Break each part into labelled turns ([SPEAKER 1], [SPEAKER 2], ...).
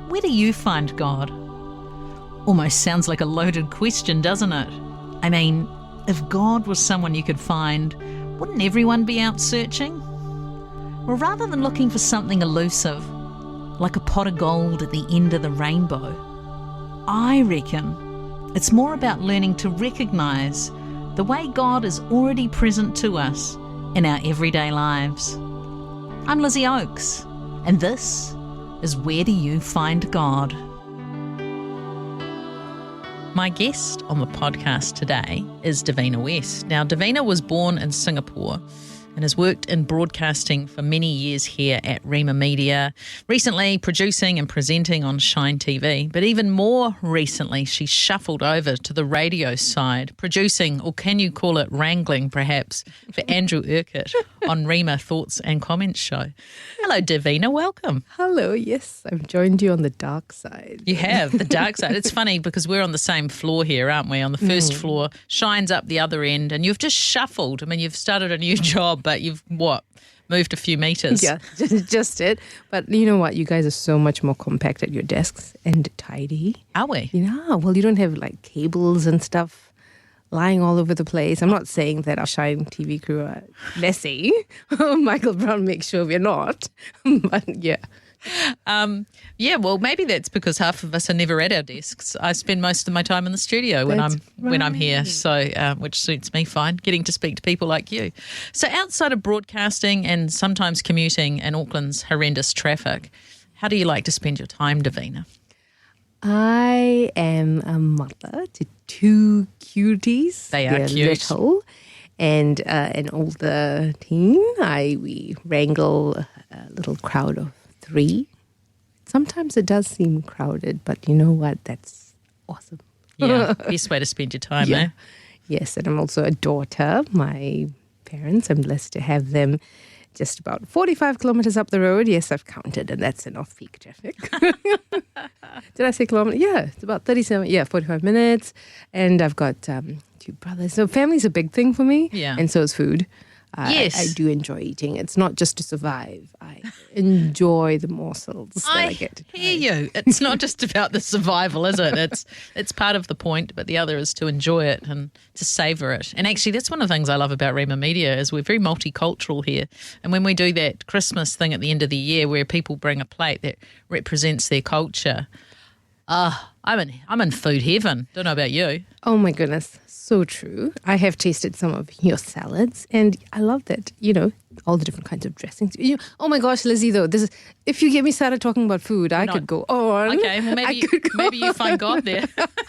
[SPEAKER 1] Where do you find God? Almost sounds like a loaded question, doesn't it? I mean, if God was someone you could find, wouldn't everyone be out searching? Well, rather than looking for something elusive, like a pot of gold at the end of the rainbow, I reckon it's more about learning to recognise the way God is already present to us in our everyday lives. I'm Lizzie Oakes, and this is Where Do You Find God? My guest on the podcast today is Davina West. Now, Davina was born in Singapore and has worked in broadcasting for many years here at Rhema Media, recently producing and presenting on Shine TV. But even more recently, she shuffled over to the radio side, producing, or can you call it wrangling perhaps, for Andrew Urquhart on Rhema Thoughts and Comments show. Hello, Davina. Welcome.
[SPEAKER 2] Hello. Yes, I've joined you on the dark side.
[SPEAKER 1] You have, the dark side. It's funny because we're on the same floor here, aren't we? On the first floor, Shine's up the other end, and you've just shuffled. I mean, you've started a new job, but you've, moved a few metres?
[SPEAKER 2] Yeah, just it. But you know what? You guys are so much more compact at your desks and tidy.
[SPEAKER 1] Are we?
[SPEAKER 2] Yeah. Well, you don't have like cables and stuff lying all over the place. I'm not saying that our Shine TV crew are messy. Michael Brown makes sure we're not. But yeah.
[SPEAKER 1] Yeah, well, maybe that's because half of us are never at our desks. I spend most of my time in the studio when I'm here, so which suits me fine, getting to speak to people like you. So outside of broadcasting and sometimes commuting in Auckland's horrendous traffic, how do you like to spend your time, Davina?
[SPEAKER 2] I am a mother to two cuties.
[SPEAKER 1] They're cute.
[SPEAKER 2] Little and an older teen. We wrangle a little crowd of 3. Sometimes it does seem crowded, but you know what? That's awesome.
[SPEAKER 1] Yeah, best way to spend your time, eh?
[SPEAKER 2] Yes, and I'm also a daughter. My parents, I'm blessed to have them just about 45 kilometres up the road. Yes, I've counted, and that's in off-peak traffic. Did I say kilometres? Yeah, it's about 45 minutes. And I've got 2 brothers. So family's a big thing for me.
[SPEAKER 1] Yeah.
[SPEAKER 2] And so is food.
[SPEAKER 1] Yes.
[SPEAKER 2] I do enjoy eating. It's not just to survive. I enjoy the morsels that I get to try.
[SPEAKER 1] Hear you. It's not just about the survival, is it? It's part of the point, but the other is to enjoy it and to savour it. And actually, that's one of the things I love about Rhema Media is we're very multicultural here. And when we do that Christmas thing at the end of the year where people bring a plate that represents their culture, I'm in food heaven. Don't know about you.
[SPEAKER 2] Oh my goodness, so true. I have tasted some of your salads, and I love that. You know, all the different kinds of dressings. Oh my gosh, Lizzie, though, if you get me started talking about food, I could go on.
[SPEAKER 1] Okay, well maybe you find God there.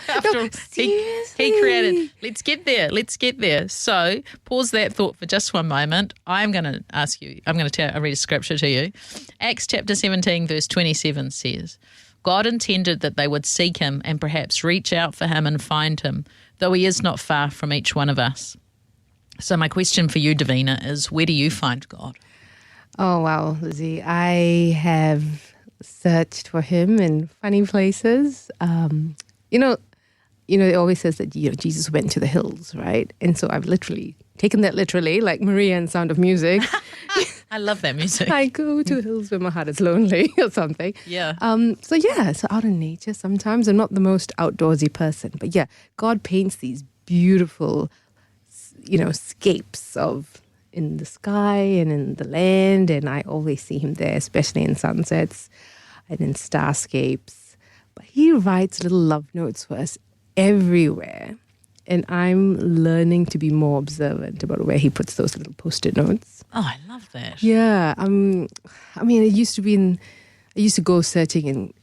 [SPEAKER 1] After all, he created. Let's get there. So pause that thought for just one moment. I'm going to ask you. I'll read a scripture to you. Acts chapter 17, verse 27 says, God intended that they would seek him and perhaps reach out for him and find him, though he is not far from each one of us. So my question for you, Davina, is where do you find God?
[SPEAKER 2] Oh, wow, Lizzie. I have searched for him in funny places. It always says that Jesus went to the hills, right? And so I've literally taken that literally, like Maria in Sound of Music.
[SPEAKER 1] I love that music.
[SPEAKER 2] I go to hills where my heart is lonely or something.
[SPEAKER 1] Yeah.
[SPEAKER 2] So out in nature sometimes. I'm not the most outdoorsy person. But yeah, God paints these beautiful, scapes of in the sky and in the land. And I always see him there, especially in sunsets and in starscapes. But he writes little love notes for us everywhere. And I'm learning to be more observant about where he puts those little post-it notes.
[SPEAKER 1] Oh, I love that.
[SPEAKER 2] Yeah. I used to go searching in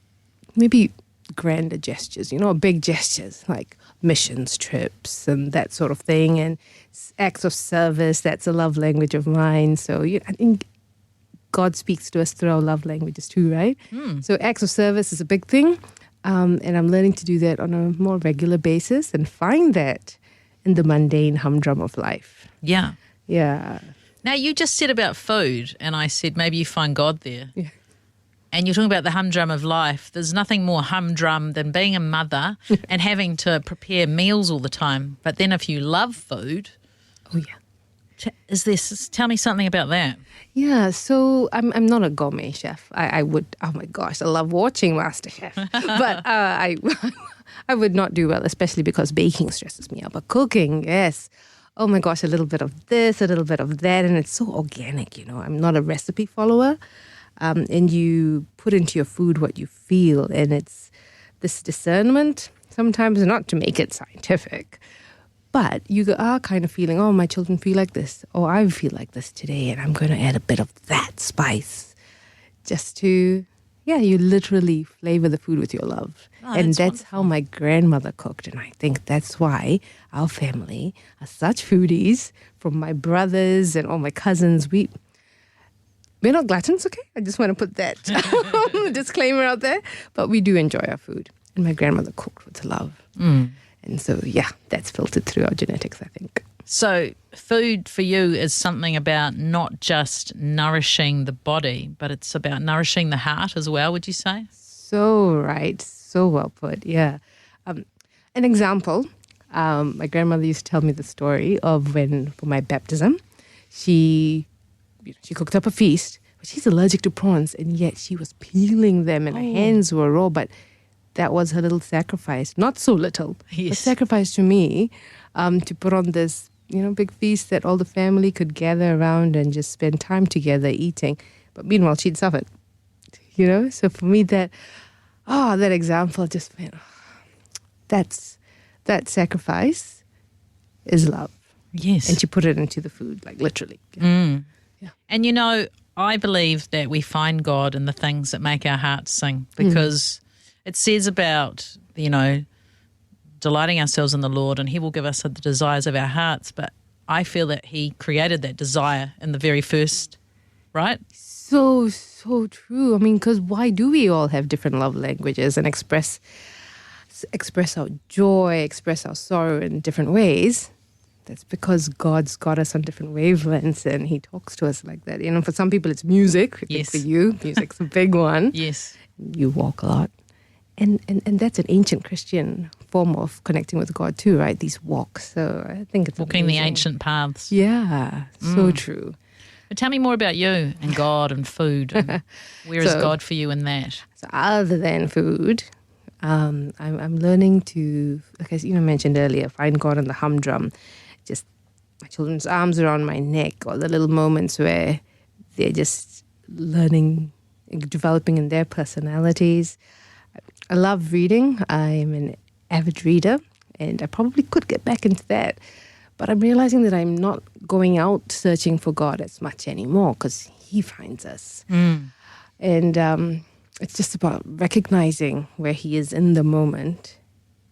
[SPEAKER 2] maybe grander gestures, big gestures like missions trips and that sort of thing. And acts of service, that's a love language of mine. So I think God speaks to us through our love languages too, right? So acts of service is a big thing. And I'm learning to do that on a more regular basis and find that in the mundane humdrum of life.
[SPEAKER 1] Yeah.
[SPEAKER 2] Yeah.
[SPEAKER 1] Now, you just said about food, and I said maybe you find God there.
[SPEAKER 2] Yeah.
[SPEAKER 1] And you're talking about the humdrum of life. There's nothing more humdrum than being a mother and having to prepare meals all the time. But then if you love food,
[SPEAKER 2] oh yeah,
[SPEAKER 1] Tell me something about that.
[SPEAKER 2] Yeah, so I'm not a gourmet chef. I would, oh my gosh, I love watching MasterChef. But I would not do well, especially because baking stresses me out. But cooking, yes. Oh my gosh, a little bit of this, a little bit of that. And it's so organic, I'm not a recipe follower. And you put into your food what you feel. And it's this discernment, sometimes not to make it scientific. But you are kind of feeling, oh, my children feel like this, or I feel like this today, and I'm going to add a bit of that spice just to, you literally flavor the food with your love. And that's how my grandmother cooked. And I think that's why our family are such foodies, from my brothers and all my cousins. We're not gluttons, okay? I just want to put that disclaimer out there. But we do enjoy our food. And my grandmother cooked with love. And so, that's filtered through our genetics, I think.
[SPEAKER 1] So food for you is something about not just nourishing the body, but it's about nourishing the heart as well, would you say?
[SPEAKER 2] So right. So well put, yeah. An example, my grandmother used to tell me the story of when, for my baptism, she cooked up a feast, but she's allergic to prawns, and yet she was peeling them and her hands were raw, but that was her little sacrifice, not so little, but sacrifice to me, to put on this, big feast that all the family could gather around and just spend time together eating. But meanwhile, she'd suffered, So for me, that example just meant, that sacrifice is love.
[SPEAKER 1] Yes.
[SPEAKER 2] And she put it into the food, like literally.
[SPEAKER 1] Yeah. And I believe that we find God in the things that make our hearts sing, because it says about, delighting ourselves in the Lord, and He will give us the desires of our hearts. But I feel that He created that desire in the very first, right?
[SPEAKER 2] So true. I mean, because why do we all have different love languages and express our joy, express our sorrow in different ways? That's because God's got us on different wavelengths, and He talks to us like that. For some people it's music.
[SPEAKER 1] Yes.
[SPEAKER 2] For you, music's a big one.
[SPEAKER 1] Yes.
[SPEAKER 2] You walk a lot. And that's an ancient Christian form of connecting with God too, right? These walks. So I think it's
[SPEAKER 1] walking
[SPEAKER 2] amazing.
[SPEAKER 1] The ancient paths.
[SPEAKER 2] Yeah, so true.
[SPEAKER 1] But tell me more about you and God and food. And where is God for you in that?
[SPEAKER 2] So other than food, I'm learning to, like I mentioned earlier, find God on the humdrum. Just my children's arms around my neck, or the little moments where they're just learning, developing in their personalities. I love reading. I'm an avid reader, and I probably could get back into that. But I'm realizing that I'm not going out searching for God as much anymore, because He finds us. And it's just about recognizing where He is in the moment,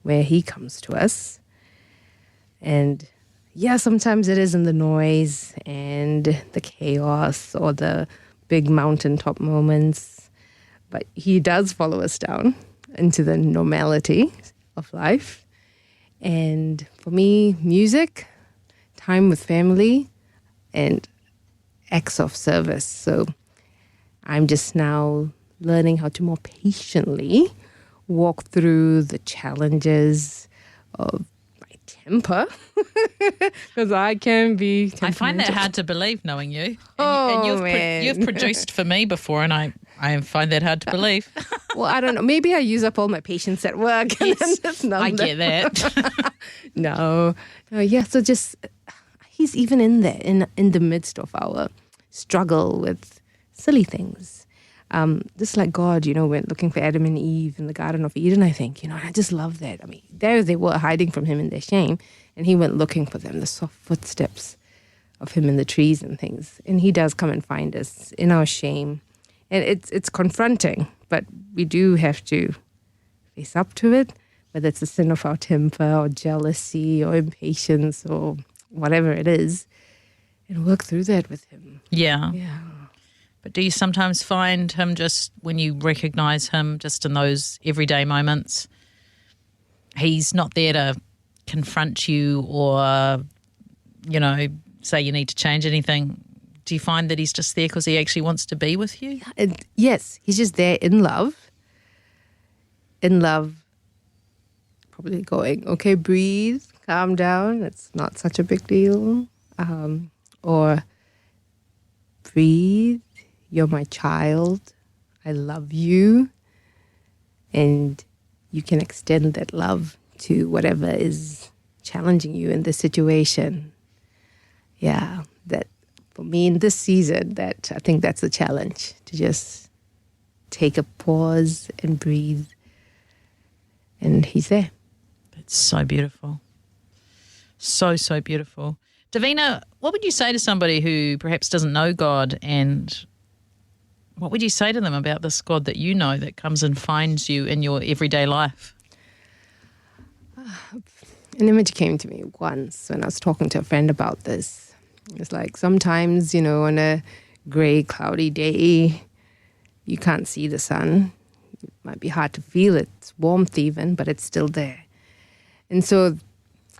[SPEAKER 2] where He comes to us. And sometimes it is in the noise and the chaos or the big mountaintop moments. But He does follow us down into the normality of life. And for me, music, time with family, and acts of service. So I'm just now learning how to more patiently walk through the challenges of my temper, because I can be temperamental.
[SPEAKER 1] I find that hard to believe, knowing you.
[SPEAKER 2] And
[SPEAKER 1] you've produced for me before, and I find that hard to believe.
[SPEAKER 2] Well, I don't know. Maybe I use up all my patience at work. And
[SPEAKER 1] Yes,
[SPEAKER 2] then just
[SPEAKER 1] I get that.
[SPEAKER 2] No. So just, He's even in there, in the midst of our struggle with silly things. Just like God, went looking for Adam and Eve in the Garden of Eden, I think, and I just love that. I mean, there they were hiding from Him in their shame, and He went looking for them, the soft footsteps of Him in the trees and things. And He does come and find us in our shame. And it's confronting, but we do have to face up to it, whether it's the sin of our temper or jealousy or impatience or whatever it is, and work through that with Him.
[SPEAKER 1] Yeah.
[SPEAKER 2] Yeah.
[SPEAKER 1] But do you sometimes find Him, just when you recognise Him, just in those everyday moments, He's not there to confront you or, say you need to change anything? Do you find that He's just there because He actually wants to be with you?
[SPEAKER 2] Yes, He's just there in love. In love, probably going, okay, breathe, calm down. It's not such a big deal. or breathe, you're my child, I love you. And you can extend that love to whatever is challenging you in this situation. Yeah, that for me in this season, that I think that's the challenge, to just take a pause and breathe. And he's there.
[SPEAKER 1] It's so beautiful. So, so beautiful. Davina, what would you say to somebody who perhaps doesn't know God, and what would you say to them about this God that you know that comes and finds you in your everyday life?
[SPEAKER 2] An image came to me once when I was talking to a friend about this. It's like sometimes, on a grey, cloudy day, you can't see the sun. It might be hard to feel its warmth even, but it's still there. And so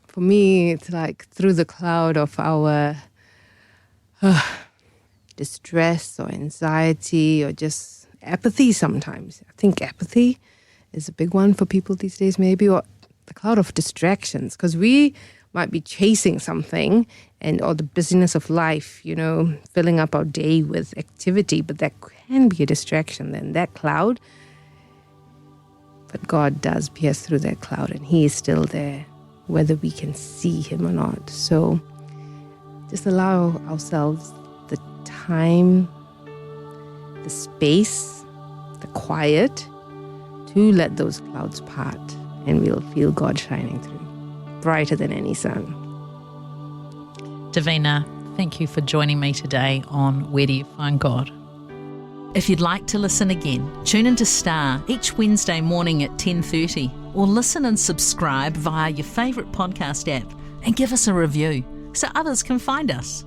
[SPEAKER 2] for me, it's like through the cloud of our distress or anxiety or just apathy sometimes. I think apathy is a big one for people these days maybe, or the cloud of distractions, because we might be chasing something or the busyness of life, filling up our day with activity, but that can be a distraction then, that cloud. But God does pierce through that cloud, and he is still there, whether we can see him or not. So just allow ourselves the time, the space, the quiet to let those clouds part, and we'll feel God shining through, brighter than any sun.
[SPEAKER 1] Davina, thank you for joining me today on Where Do You Find God? If you'd like to listen again, tune into Star each Wednesday morning at 10:30, or listen and subscribe via your favourite podcast app and give us a review so others can find us.